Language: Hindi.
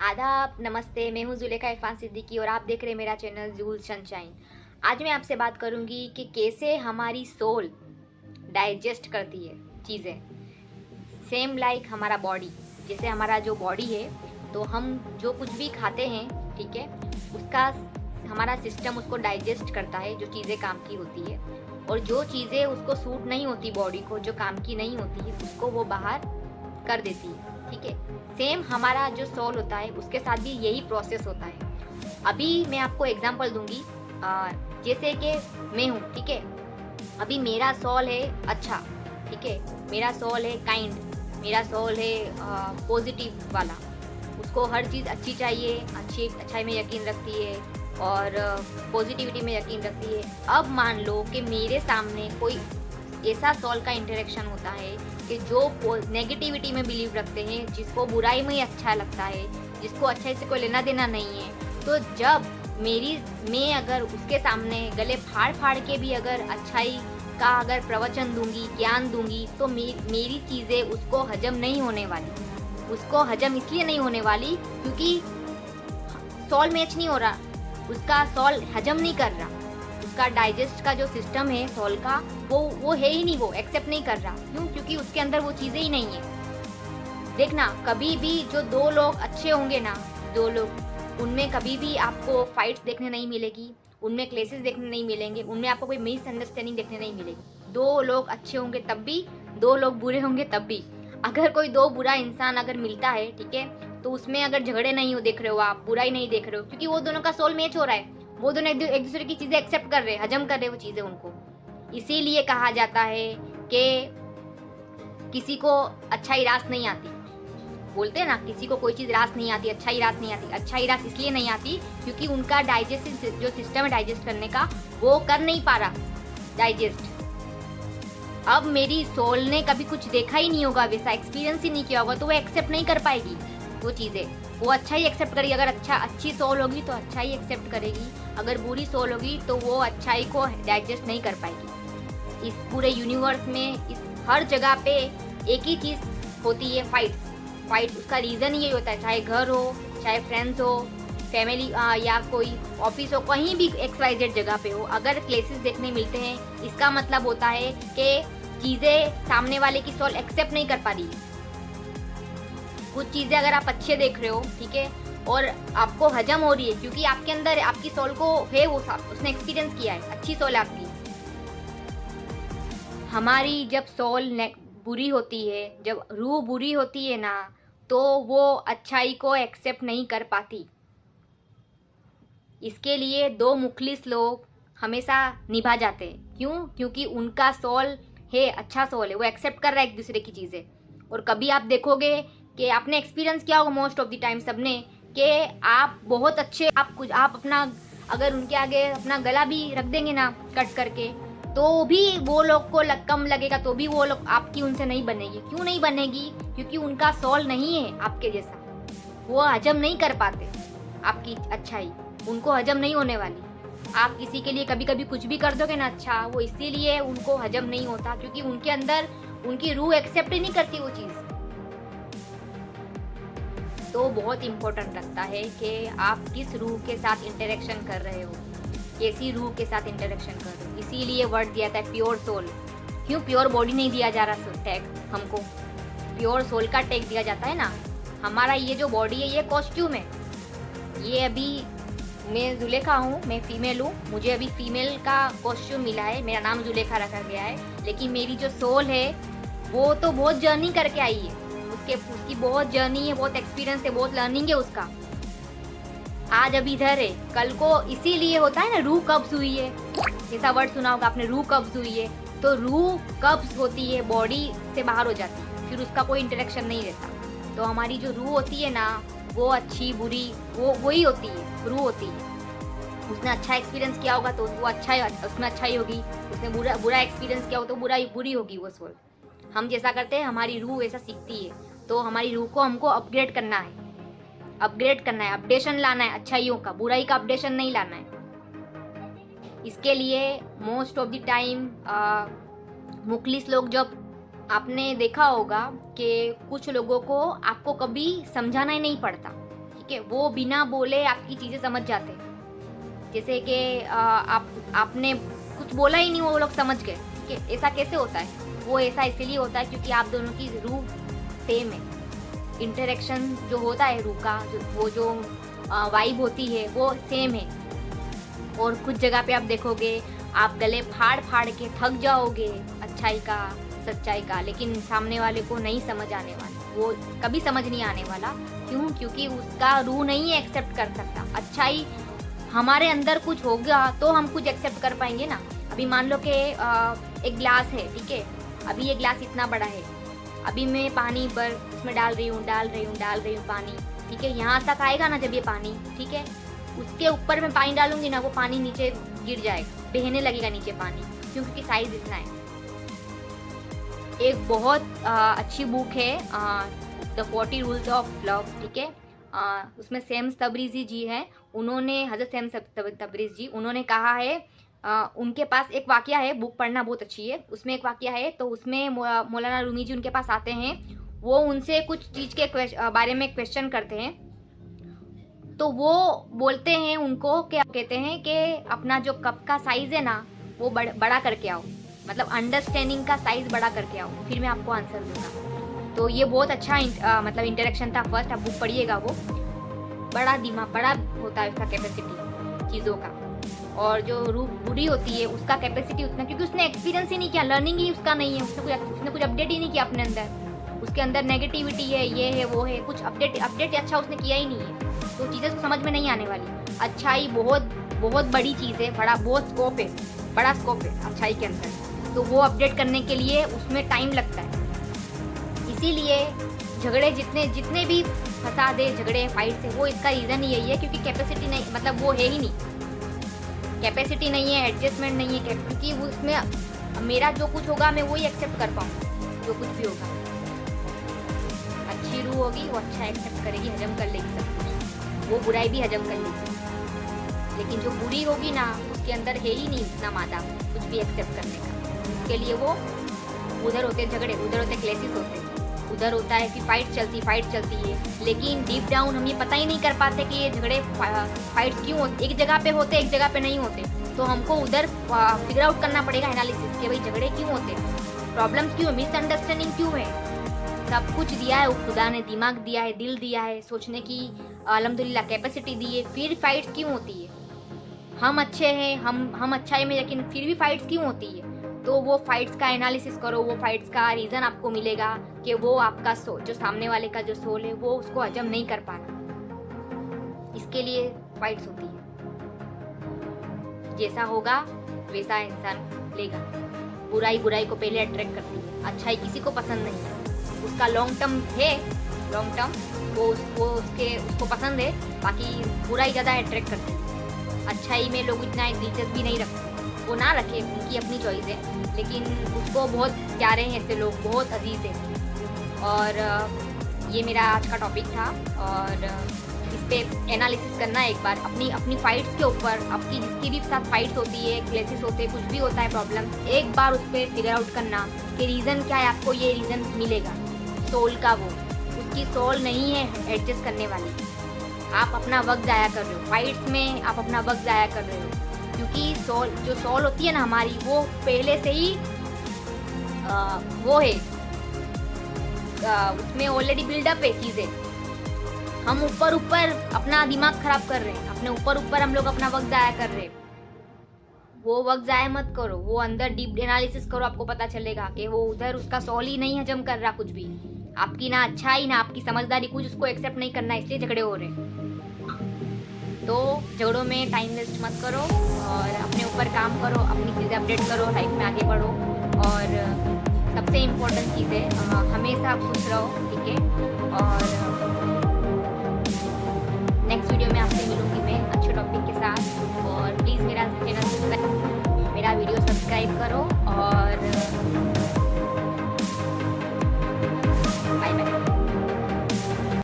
आदाब, नमस्ते। मैं हूँ जुलेखा इरफान सिद्दीकी और आप देख रहे हैं मेरा चैनल जूल सनशाइन। आज मैं आपसे बात करूँगी कि कैसे हमारी सोल डाइजेस्ट करती है चीज़ें। सेम लाइक हमारा बॉडी, जैसे हमारा जो बॉडी है तो हम जो कुछ भी खाते हैं, ठीक है, उसका हमारा सिस्टम उसको डाइजेस्ट करता है, जो चीज़ें काम की होती है, और जो चीज़ें उसको सूट नहीं होती बॉडी को, जो काम की नहीं होती है, उसको वो बाहर कर देती है। ठीक है, सेम हमारा जो सोल होता है उसके साथ भी यही प्रोसेस होता है। अभी मैं आपको एग्जांपल दूंगी। जैसे कि मैं हूँ, ठीक है, अभी मेरा सोल है अच्छा, ठीक है, मेरा सोल है काइंड, मेरा सोल है पॉजिटिव वाला, उसको हर चीज़ अच्छी चाहिए, अच्छाई में यकीन रखती है और पॉजिटिविटी में यकीन रखती है। अब मान लो कि मेरे सामने कोई ऐसा सोल का इंटरेक्शन होता है कि जो नेगेटिविटी में बिलीव रखते हैं, जिसको बुराई में ही अच्छा लगता है, जिसको अच्छाई से कोई लेना देना नहीं है, तो जब मैं अगर उसके सामने गले फाड़ फाड़ के भी अगर अच्छाई का अगर प्रवचन दूंगी, ज्ञान दूंगी, तो मेरी चीज़ें उसको हजम नहीं होने वाली। उसको हजम इसलिए नहीं होने वाली क्योंकि सोल मैच नहीं हो रहा, उसका सोल हजम नहीं कर रहा, उसका डाइजेस्ट का जो सिस्टम है सोल का, वो है ही नहीं, वो एक्सेप्ट नहीं कर रहा। क्यों? क्योंकि उसके अंदर वो चीज़ें ही नहीं है। देखना, कभी भी जो दो लोग अच्छे होंगे ना, दो लोग, उनमें कभी भी आपको फाइट्स देखने नहीं मिलेगी, उनमें क्लेसेस देखने नहीं मिलेंगे, उनमें आपको कोई मिसअंडरस्टैंडिंग देखने नहीं मिलेगी। दो लोग अच्छे होंगे तब भी, दो लोग बुरे होंगे तब भी। अगर कोई दो बुरा इंसान अगर मिलता है, ठीक है, तो उसमें अगर झगड़े नहीं हो देख रहे हो आप, बुराई नहीं देख रहे हो, क्योंकि वो दोनों का सोल मैच हो रहा है, वो दोनों एक दूसरे की चीजें एक्सेप्ट कर रहे हैं, हजम कर रहे हैं वो चीजें उनको। इसीलिए कहा जाता है कि किसी को अच्छाई रास नहीं आती। बोलते हैं ना, किसी को कोई चीज रास नहीं आती, अच्छाई रास नहीं आती। अच्छाई रास इसलिए नहीं आती क्योंकि उनका डाइजेस्टिव जो सिस्टम है डाइजेस्ट करने का, वो कर नहीं पा रहा डाइजेस्ट। अब मेरी सोल ने कभी कुछ देखा ही नहीं होगा, वैसा एक्सपीरियंस ही नहीं किया होगा, तो वो एक्सेप्ट नहीं कर पाएगी वो चीज़ें। वो अच्छा ही एक्सेप्ट करेगी। अगर अच्छी सोल होगी तो अच्छा ही एक्सेप्ट करेगी, अगर बुरी सोल होगी तो वो अच्छाई को डाइजेस्ट नहीं कर पाएगी। इस पूरे यूनिवर्स में, इस हर जगह पे एक ही चीज़ होती है, फाइट। उसका रीज़न यही होता है, चाहे घर हो, चाहे फ्रेंड्स हो, फैमिली या कोई ऑफिस हो, कहीं भी XYZ जगह पे हो, अगर क्लेसेस देखने मिलते हैं, इसका मतलब होता है कि चीज़ें सामने वाले की सोल एक्सेप्ट नहीं कर पा रही है। कुछ चीज़ें अगर आप अच्छे देख रहे हो, ठीक है, और आपको हजम हो रही है क्योंकि आपके अंदर आपकी सोल को है, वो उसने एक्सपीरियंस किया है, अच्छी सोल आपकी। हमारी जब सोल बुरी होती है, जब रूह बुरी होती है ना, तो वो अच्छाई को एक्सेप्ट नहीं कर पाती। इसके लिए दो मुखलिस लोग हमेशा निभा जाते हैं। क्यों? क्योंकि उनका सोल है, अच्छा सोल है, वो एक्सेप्ट कर रहा है एक दूसरे की चीज़ें। और कभी आप देखोगे कि आपने एक्सपीरियंस किया होगा मोस्ट ऑफ द टाइम सबने, कि आप बहुत अच्छे, आप अपना अगर उनके आगे अपना गला भी रख देंगे ना कट करके, तो भी वो लोग को कम लगेगा, तो भी वो लोग आपकी उनसे नहीं बनेगी। क्यों नहीं बनेगी? क्योंकि उनका सोल नहीं है आपके जैसा, वो हजम नहीं कर पाते आपकी अच्छाई, उनको हजम नहीं होने वाली। आप किसी के लिए कभी कभी कुछ भी कर दोगे ना अच्छा, वो इसीलिए उनको हजम नहीं होता क्योंकि उनके अंदर उनकी रूह एक्सेप्ट ही नहीं करती वो चीज़। तो बहुत इम्पोर्टेंट रखता है कि आप किस रूह के साथ इंटरेक्शन कर रहे हो, कैसी रूह के साथ इंटरेक्शन कर रहे हो। इसीलिए वर्ड दिया था प्योर सोल। क्यों प्योर बॉडी नहीं दिया जा रहा टैग हमको? प्योर सोल का टैग दिया जाता है ना। हमारा ये जो बॉडी है, ये कॉस्ट्यूम है। ये अभी मैं जुलेखा हूँ, मैं फीमेल हूँ, मुझे अभी फीमेल का कॉस्ट्यूम मिला है, मेरा नाम जुलेखा रखा गया है, लेकिन मेरी जो सोल है वो तो बहुत जर्नी करके आई है, उसकी बहुत जर्नी है, बहुत एक्सपीरियंस है, बहुत लर्निंग है उसका। आज अभी इधर है, कल को, इसीलिए होता है ना रूह कब्ज हुई है, ऐसा वर्ड सुना होगा आपने, रूह कब्ज हुई है। तो रूह कब्ज होती है, बॉडी से बाहर हो जाती है, फिर उसका कोई इंटरेक्शन नहीं रहता। तो हमारी जो रूह होती है ना, वो अच्छी बुरी वो वही होती है, रूह होती है। उसने अच्छा एक्सपीरियंस किया होगा तो वो अच्छा, उसमें अच्छाई होगी, उसने बुरा एक्सपीरियंस किया हो तो बुरी होगी वो सोल। हम जैसा करते हैं हमारी रूह वैसा सीखती है। तो हमारी रूह को हमको अपग्रेड करना है, अपडेशन लाना है, अच्छाइयों का, बुराई का अपडेशन नहीं लाना है। इसके लिए मोस्ट ऑफ द टाइम मुखलिस लोग, जब आपने देखा होगा कि कुछ लोगों को आपको कभी समझाना ही नहीं पड़ता, ठीक है, वो बिना बोले आपकी चीज़ें समझ जाते हैं। जैसे कि आपने कुछ बोला ही नहीं, वो लोग समझ गए। ठीक है, ऐसा कैसे होता है? वो ऐसा इसीलिए होता है क्योंकि आप दोनों की रूह सेम है। इंटरेक्शन जो होता है रूह का, वो जो वाइब होती है वो सेम है। और कुछ जगह पे आप देखोगे आप गले फाड़ फाड़ के थक जाओगे अच्छाई का, सच्चाई का, लेकिन सामने वाले को नहीं समझ आने वाला, वो कभी समझ नहीं आने वाला। क्यों? क्योंकि उसका रूह नहीं एक्सेप्ट कर सकता। अच्छाई हमारे अंदर कुछ होगा तो हम कुछ एक्सेप्ट कर पाएंगे ना। अभी मान लो कि एक ग्लास है, ठीक है, अभी ये ग्लास इतना बड़ा है, अभी मैं पानी पर इसमें डाल रही हूँ पानी, ठीक है, यहाँ तक आएगा ना जब ये पानी, ठीक है, उसके ऊपर मैं पानी डालूंगी ना, वो पानी नीचे गिर जाएगा, बहने लगेगा नीचे पानी, क्योंकि साइज इतना है। एक बहुत अच्छी बुक है द 40 रूल्स ऑफ लव, ठीक है, उसमें सैम तबरीजी जी है, उन्होंने, हजरत सैम तबरीजी जी, उन्होंने कहा है, उनके पास एक वाकया है, बुक पढ़ना बहुत अच्छी है, उसमें एक वाकया है, तो उसमें मौलाना रूमी जी उनके पास आते हैं, वो उनसे कुछ चीज़ के बारे में क्वेश्चन करते हैं, तो वो बोलते हैं उनको, क्या कहते हैं कि अपना जो कप का साइज़ है ना वो बड़ा करके आओ, मतलब अंडरस्टैंडिंग का साइज़ बड़ा करके आओ, फिर मैं आपको आंसर दूंगा। तो ये बहुत अच्छा मतलब इंटरेक्शन था। फर्स्ट आप बुक पढ़िएगा, वो बड़ा दिमाग बड़ा होता है उसका कैपेसिटी चीज़ों का, और जो रूह बुरी होती है उसका कैपेसिटी उतना, क्योंकि उसने एक्सपीरियंस ही नहीं किया, लर्निंग ही उसका नहीं है, उसने कुछ अपडेट ही नहीं किया अपने अंदर, उसके अंदर नेगेटिविटी है, ये है वो है, कुछ अपडेट अच्छा उसने किया ही नहीं है, तो चीज़ें समझ में नहीं आने वाली। अच्छाई बहुत बड़ी चीज़ है, बहुत स्कोप है, बड़ा स्कोप है अच्छाई के अंदर, तो वो अपडेट करने के लिए उसमें टाइम लगता है। इसीलिए झगड़े जितने भी फसादे, झगड़े, फाइट से, वो इसका रीज़न यही है क्योंकि कैपेसिटी नहीं, मतलब वो है ही नहीं, कैपेसिटी नहीं है, एडजस्टमेंट नहीं है, क्योंकि उसमें मेरा जो कुछ होगा मैं वही एक्सेप्ट कर पाऊँ, जो कुछ भी होगा। अच्छी रूह होगी वो अच्छा एक्सेप्ट करेगी, हजम कर लेगी सब कुछ, वो बुराई भी हजम कर लेगी, लेकिन जो बुरी होगी ना उसके अंदर है ही नहीं इतना मादा कुछ भी एक्सेप्ट करने का। उसके लिए वो उधर होते झगड़े, उधर होते क्लेसेस होते, उधर होता है कि फाइट चलती है, लेकिन डीप डाउन हम ये पता ही नहीं कर पाते कि ये झगड़े फाइट्स क्यों होते, एक जगह पे होते एक जगह पे नहीं होते, तो हमको उधर फिगर आउट करना पड़ेगा एनालिसिस कि भाई झगड़े क्यों होते, प्रॉब्लम्स क्यों है, मिसअंडरस्टैंडिंग क्यों है। सब कुछ दिया है खुदा ने, दिमाग दिया है, दिल दिया है, सोचने की अल्हम्दुलिल्लाह कैपेसिटी दी है, फिर फाइट्स क्यों होती है? हम अच्छे हैं, हम अच्छाई में, लेकिन फिर भी फाइट्स क्यों होती है? तो वो फाइट्स का एनालिसिस करो, वो फाइट्स का रीज़न आपको मिलेगा कि वो आपका जो सामने वाले का जो सोल है वो उसको हजम नहीं कर पा रहा, इसके लिए फाइट्स होती है। जैसा होगा वैसा इंसान लेगा। बुराई को पहले अट्रैक्ट करती है, अच्छाई किसी को पसंद नहीं है, उसका लॉन्ग टर्म वो उसको पसंद है, बाकी बुराई ज़्यादा अट्रैक्ट करती है। अच्छाई में लोग इतना दिलचस्पी नहीं रखते, वो ना रखे, उनकी अपनी चॉइस है, लेकिन उसको बहुत प्यारे हैं ऐसे लोग, बहुत अजीज है। और ये मेरा आज का टॉपिक था, और इस पे एनालिसिस करना एक बार अपनी फाइट्स के ऊपर, आपकी जिसकी भी साथ फाइट्स होती है, क्लेसेस होते हैं, कुछ भी होता है प्रॉब्लम, एक बार उस पर फिगर आउट करना कि रीज़न क्या है, आपको ये रीज़न मिलेगा सोल का, वो उसकी सोल नहीं है एडजस्ट करने वाली। आप अपना वक्त ज़ाया कर रहे हो फाइट्स में, आप अपना वक्त ज़ाया कर रहे हो, क्योंकि जो सोल होती है ना हमारी, वो पहले से ही वो है, उसमें ऑलरेडी बिल्डअप है चीज़ें। हम ऊपर अपना दिमाग खराब कर रहे हैं, अपने ऊपर हम लोग अपना वक्त ज़ाया कर रहे हैं। वो वक्त ज़ाया मत करो, वो अंदर डीप एनालिसिस करो, आपको पता चलेगा कि वो उधर उसका सोल ही नहीं हजम कर रहा कुछ भी, आपकी ना अच्छाई ना आपकी समझदारी, कुछ उसको एक्सेप्ट नहीं करना, इसलिए झगड़े हो रहे हैं। तो झगड़ों में टाइम वेस्ट मत करो और अपने ऊपर काम करो, अपनी चीज़ें अपडेट करो, लाइफ में आगे बढ़ो, और सबसे इम्पोर्टेंट चीज़ है हमेशा खुश रहो, ठीक है। और नेक्स्ट वीडियो में आपसे मिलूंगी मैं अच्छे टॉपिक के साथ, और प्लीज़ मेरा चैनल मेरा वीडियो सब्सक्राइब करो